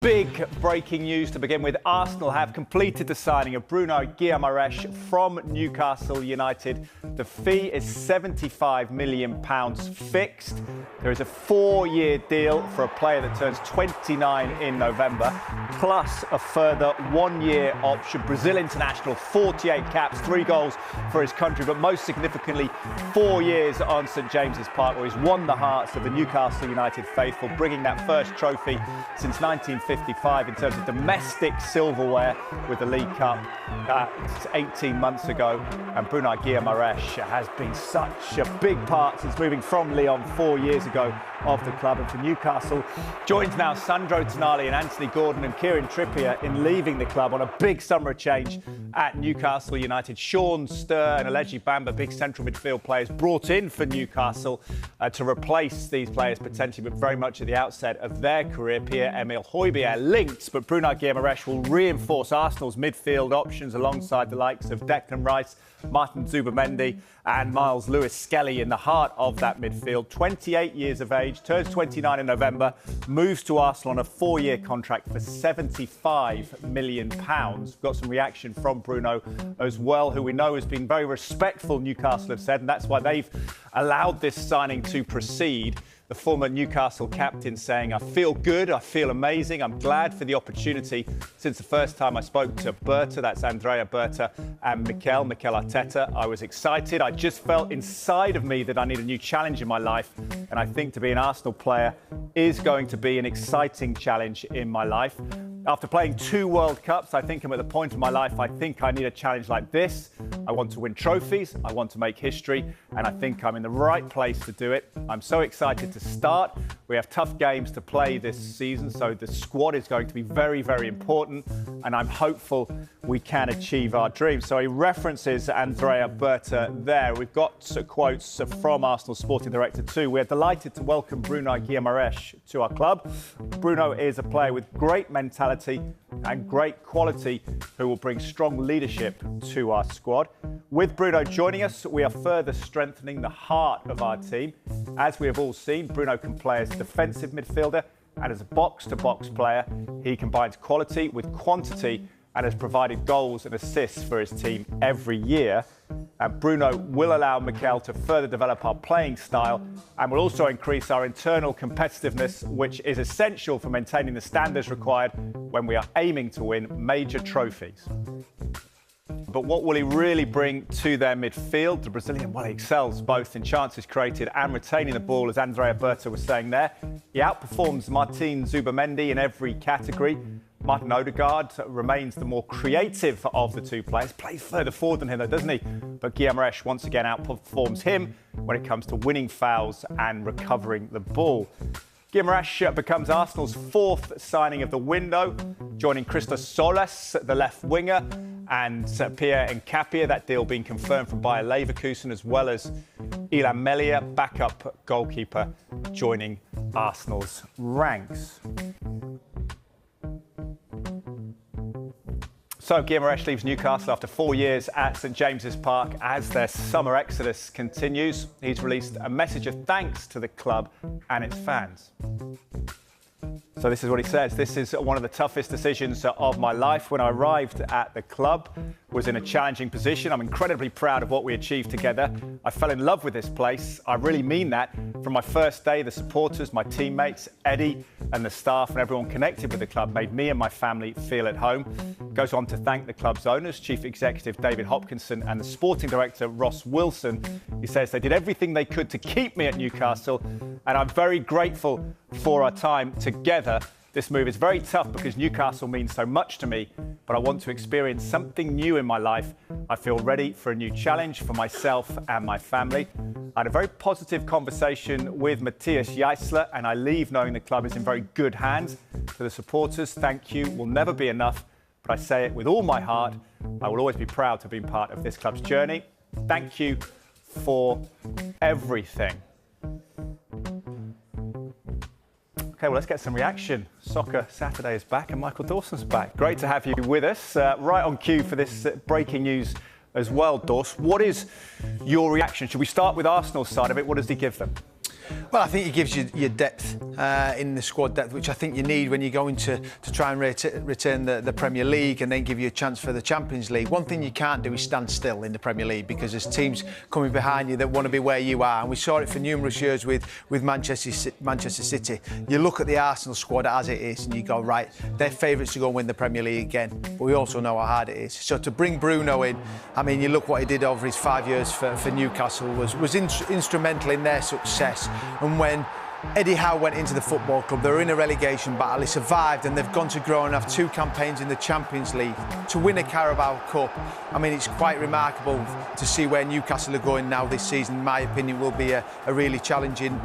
Big breaking news to begin with. Arsenal have completed the signing of Bruno Guimarães from Newcastle United. The fee is £75 million fixed. There is a 4-year deal for a player that turns 29 in November, plus a further 1-year option. Brazil international, 48 caps, 3 goals for his country, but most significantly, 4 years on St James's Park, where he's won the hearts of the Newcastle United faithful, bringing that first trophy since 1955 in terms of domestic silverware with the League Cup 18 months ago. And Bruno Guimarães has been such a big part since moving from Lyon 4 years ago of the club. And for Newcastle, joins now Sandro Tonali and Anthony Gordon and Kieran Trippier in leaving the club on a big summer change at Newcastle United. Sean Sturr and Alegi Bamba, big central midfield players, brought in for Newcastle to replace these players potentially, but very much at the outset of their career. Pierre-Emile Højbjerg linked, but Bruno Guimarães will reinforce Arsenal's midfield options alongside the likes of Declan Rice, Martin Zubimendi and Miles Lewis-Skelly in the heart of that midfield. 28 years of age, turns 29 in November, moves to Arsenal on a 4-year contract for £75 million. We've got some reaction from Bruno as well, who we know has been very respectful, Newcastle have said, and that's why they've allowed this signing to proceed. The former Newcastle captain saying, "I feel good, I feel amazing, I'm glad for the opportunity. Since the first time I spoke to Berta," that's Andrea Berta, and Mikel Arteta, "I was excited. I just felt inside of me that I need a new challenge in my life. And I think to be an Arsenal player is going to be an exciting challenge in my life. After playing 2 World Cups, I think I'm at the point of my life, I think I need a challenge like this. I want to win trophies, I want to make history, and I think I'm in the right place to do it. I'm so excited to start. We have tough games to play this season, so the squad is going to be very, very important, and I'm hopeful we can achieve our dreams." So he references Andrea Berta there. We've got quotes from Arsenal sporting director too. "We're delighted to welcome Bruno Guimarães to our club. Bruno is a player with great mentality and great quality who will bring strong leadership to our squad. With Bruno joining us, we are further strengthening the heart of our team. As we have all seen, Bruno can play as a defensive midfielder and as a box-to-box player. He combines quality with quantity and has provided goals and assists for his team every year. And Bruno will allow Mikel to further develop our playing style and will also increase our internal competitiveness, which is essential for maintaining the standards required when we are aiming to win major trophies." But what will he really bring to their midfield? The Brazilian, well, he excels both in chances created and retaining the ball, as Andrea Berta was saying there. He outperforms Martin Zubimendi in every category. Martin Odegaard remains the more creative of the two players. Plays further forward than him, though, doesn't he? But Guimarães once again outperforms him when it comes to winning fouls and recovering the ball. Guimarães becomes Arsenal's 4th signing of the window, joining Christos Solis, the left winger, and Pierre Nkapia, that deal being confirmed from Bayer Leverkusen, as well as Illan Melia, backup goalkeeper, joining Arsenal's ranks. So Guimarães leaves Newcastle after 4 years at St James's Park as their summer exodus continues. He's released a message of thanks to the club and its fans. So this is what he says: "This is one of the toughest decisions of my life. When I arrived at the club, was in a challenging position. I'm incredibly proud of what we achieved together. I fell in love with this place. I really mean that. From my first day, the supporters, my teammates, Eddie and the staff and everyone connected with the club made me and my family feel at home." Goes on to thank the club's owners, Chief Executive David Hopkinson and the Sporting Director Ross Wilson. He says they did everything they could to keep me at Newcastle, and I'm very grateful for our time together. This move is very tough because Newcastle means so much to me, but I want to experience something new in my life. I feel ready for a new challenge for myself and my family. I had a very positive conversation with Matthias Jaissler, and I leave knowing the club is in very good hands. To the supporters, thank you will never be enough, but I say it with all my heart. I will always be proud to have been part of this club's journey. Thank you for everything. OK, well, let's get some reaction. Soccer Saturday is back and Michael Dawson's back. Great to have you with us. Right on cue for this breaking news as well, Dawes. What is your reaction? Should we start with Arsenal's side of it? What does he give them? Well, I think it gives you your depth in the squad depth, which I think you need when you're going to try and return the Premier League and then give you a chance for the Champions League. One thing you can't do is stand still in the Premier League because there's teams coming behind you that want to be where you are. And we saw it for numerous years with Manchester City. You look at the Arsenal squad as it is and you go, right, they're favourites to go and win the Premier League again. But we also know how hard it is. So to bring Bruno in, I mean, you look what he did over his 5 years for Newcastle was instrumental in their success. And when Eddie Howe went into the football club, they were in a relegation battle, he survived and they've gone to grow and have 2 campaigns in the Champions League to win a Carabao Cup. I mean, it's quite remarkable to see where Newcastle are going now this season. In my opinion, will be a really challenging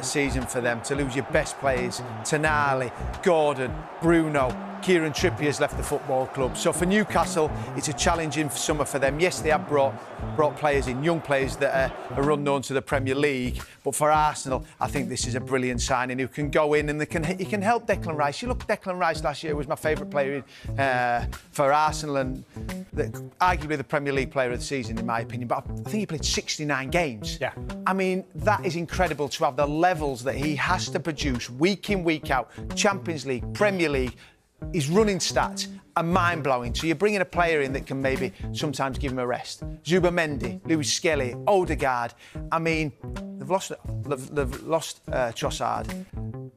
season for them. To lose your best players, Tonali, Gordon, Bruno, Kieran Trippier's left the football club. So for Newcastle, it's a challenging summer for them. Yes, they have brought players in, young players that are unknown to the Premier League. But for Arsenal, I think this is a brilliant signing who can go in and he can help Declan Rice. You look, Declan Rice last year was my favourite player for Arsenal and arguably the Premier League player of the season, in my opinion. But I think he played 69 games. Yeah. I mean, that is incredible to have the levels that he has to produce week in, week out. Champions League, Premier League. His running stats are mind-blowing. So you're bringing a player in that can maybe sometimes give him a rest. Zubimendi, Lewis Skelly, Odegaard. I mean, they've lost Trossard.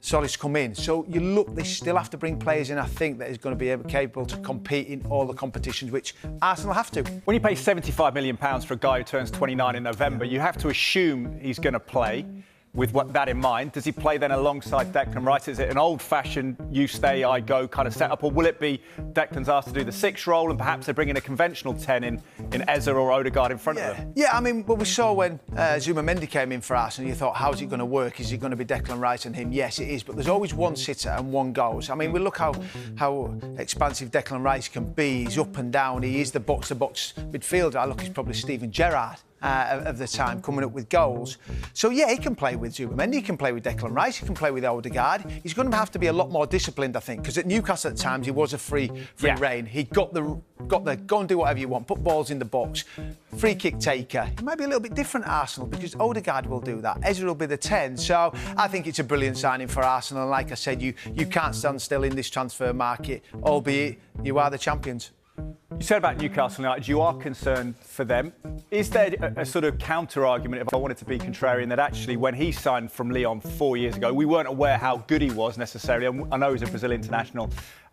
Solis come in. So you look, they still have to bring players in, I think, that is going to be capable to compete in all the competitions, which Arsenal have to. When you pay £75 million for a guy who turns 29 in November, you have to assume he's going to play. With that in mind, does he play then alongside Declan Rice? Is it an old-fashioned you stay, I go kind of setup, or will it be Declan's asked to do the 6 role and perhaps they bring in a conventional 10 in Eze or Odegaard in front of them? Yeah, I mean, well, we saw when Zubimendi came in for Arsenal, you thought, how's it going to work? Is it going to be Declan Rice and him? Yes, it is, but there's always one sitter and one goes. I mean, we look how expansive Declan Rice can be. He's up and down. He is the box-to-box midfielder. I look, he's probably Steven Gerrard. Of the time, coming up with goals. So, yeah, he can play with Zubimendi, he can play with Declan Rice, he can play with Odegaard. He's going to have to be a lot more disciplined, I think, because at Newcastle at times he was a free rein. He got the go and do whatever you want, put balls in the box, free kick taker. It might be a little bit different at Arsenal because Odegaard will do that. Eze will be the 10. So I think it's a brilliant signing for Arsenal. And like I said, you can't stand still in this transfer market, albeit you are the champions. You said about Newcastle United, you are concerned for them. Is there a sort of counter-argument, if I wanted to be contrarian, that actually when he signed from Lyon 4 years ago, we weren't aware how good he was necessarily. I know he's a Brazil international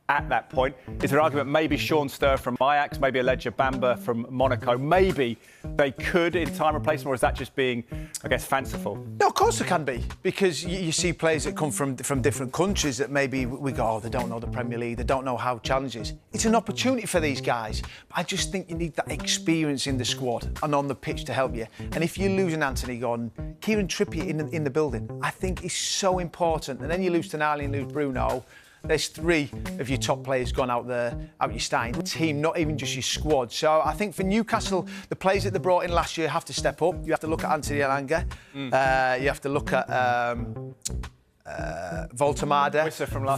at that point. Is there an argument maybe Sean Sturr from Ajax, maybe Elijah Bamba from Monaco, maybe they could in time replace him, or is that just being, I guess, fanciful? No, of course there can be, because you see players that come from different countries that maybe we go, oh, they don't know the Premier League, they don't know how challenges. It's an opportunity for these guys. But I just think you need that experience in the squad and on the pitch to help you. And if you lose an Anthony Gordon, Kieran Trippier in the building, I think is so important. And then you lose Tonali and lose Bruno. There's 3 of your top players gone out your starting team, not even just your squad. So I think for Newcastle, the players that they brought in last year have to step up. You have to look at Anthony Elanga. You have to look at Voltemada,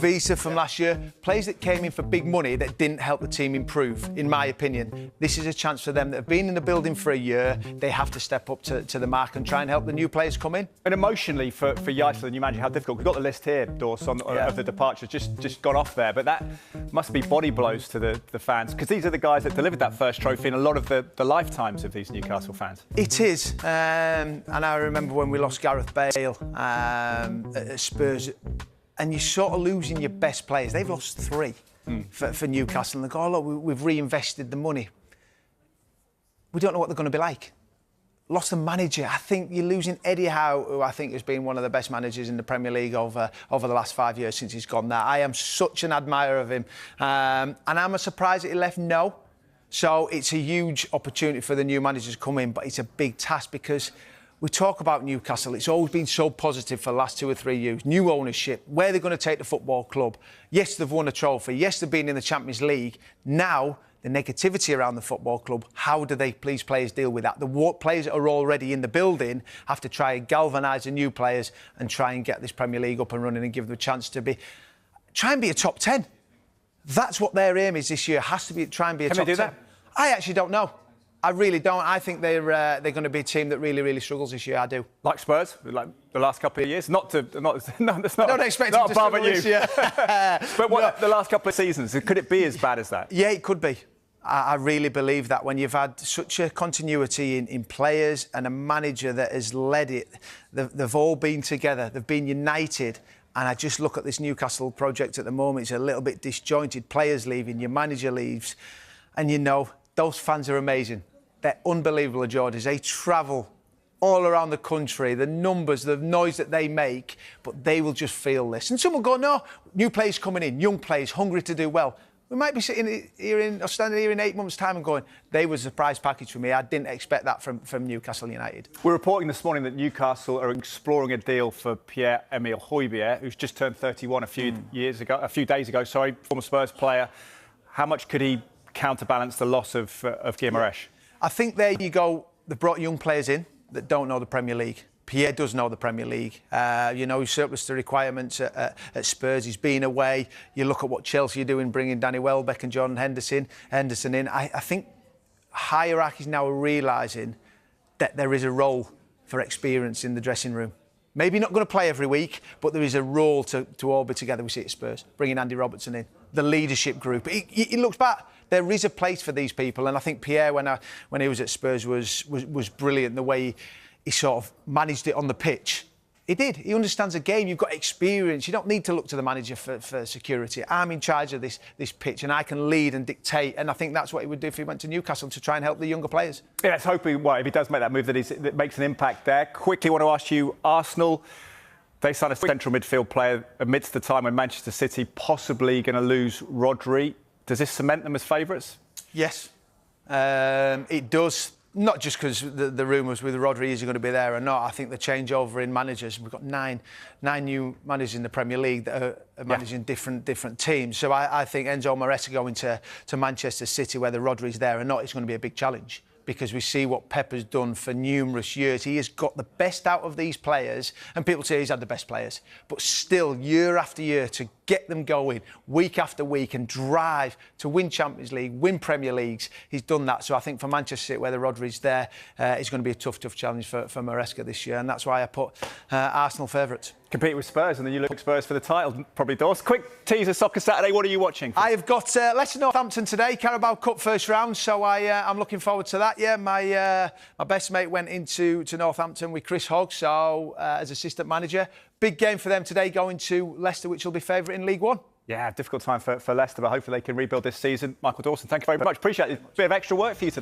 Visa from last year. Players that came in for big money that didn't help the team improve, in my opinion. This is a chance for them that have been in the building for a year. They have to step up to the mark and try and help the new players come in. And emotionally for United, the new manager, how difficult? We've got the list here, Dawes, of the departures, just gone off there. But that must be body blows to the fans, because these are the guys that delivered that first trophy in a lot of the lifetimes of these Newcastle fans. It is. And I remember when we lost Gareth Bale at Spurs, and you're sort of losing your best players. They've lost 3 for Newcastle. And they go, oh, look, we've reinvested the money. We don't know what they're going to be like. Lost the manager. I think you're losing Eddie Howe, who I think has been one of the best managers in the Premier League over the last 5 years since he's gone there. I am such an admirer of him. And am I surprised that he left? No. So it's a huge opportunity for the new managers to come in, but it's a big task because we talk about Newcastle. It's always been so positive for the last 2 or 3 years. New ownership, where they're going to take the football club. Yes, they've won a trophy. Yes, they've been in the Champions League. Now, the negativity around the football club, how do they please players deal with that? The players that are already in the building have to try and galvanise the new players and try and get this Premier League up and running and give them a chance to try and be a top 10. That's what their aim is this year. Has to be try and be a top 10. Can they do that? I actually don't know. I really don't. I think they're going to be a team that really struggles this year. I do. Like Spurs, like the last couple of years. No, that's not. I don't expect not them to struggle this year. But what, the last couple of seasons, could it be as bad as that? Yeah, it could be. I really believe that when you've had such a continuity in players and a manager that has led it, they've all been together, they've been united. And I just look at this Newcastle project at the moment, it's a little bit disjointed. Players leaving, your manager leaves. And you know, those fans are amazing. They're unbelievable, Geordies. They travel all around the country, the numbers, the noise that they make, but they will just feel this. And some will go, no, new players coming in, young players, hungry to do well. We might be sitting here or standing here in 8 months' time and going, they were a surprise package for me. I didn't expect that from Newcastle United. We're reporting this morning that Newcastle are exploring a deal for Pierre-Emile Højbjerg, who's just turned 31 a few days ago. Former Spurs player. How much could he counterbalance the loss of Guimarães? I think there you go. They've brought young players in that don't know the Premier League. Pierre does know the Premier League. You know, he's surplus to requirements at Spurs. He's been away. You look at what Chelsea are doing, bringing Danny Welbeck and Jordan Henderson in. I think hierarchies now are realising that there is a role for experience in the dressing room. Maybe not going to play every week, but there is a role to all be together. We see it at Spurs, bringing Andy Robertson in, the leadership group. It looks back. There is a place for these people, and I think Pierre, when he was at Spurs, was brilliant. The way he sort of managed it on the pitch. He did. He understands the game. You've got experience. You don't need to look to the manager for security. I'm in charge of this pitch, and I can lead and dictate. And I think that's what he would do if he went to Newcastle, to try and help the younger players. Yeah, let's hope if he does make that move, that makes an impact there. Quickly, want to ask you, Arsenal, they signed a central midfield player amidst the time when Manchester City possibly going to lose Rodri. Does this cement them as favourites? Yes, it does. Not just because the rumours with Rodri, is he going to be there or not. I think the changeover in managers, we've got nine new managers in the Premier League that are managing different teams. So I think Enzo Maresca going to Manchester City, whether Rodri's there or not, is going to be a big challenge. Because we see what Pep has done for numerous years. He has got the best out of these players, and people say he's had the best players. But still, year after year, to get them going, week after week, and drive to win Champions League, win Premier Leagues, he's done that. So I think for Manchester City, whether Rodri's there, it's going to be a tough challenge for Maresca this year, and that's why I put Arsenal favourites. Compete with Spurs, and then you look at Spurs for the title, probably, Dawes. Quick teaser, Soccer Saturday, what are you watching? I have got Leicester Northampton today, Carabao Cup first round, so I'm looking forward to that. Yeah, my best mate went into Northampton with Chris Hogg, so as assistant manager. Big game for them today, going to Leicester, which will be favourite in League One. Yeah, difficult time for Leicester, but hopefully they can rebuild this season. Michael Dawson, thank you very much. Appreciate it. A bit of extra work for you today.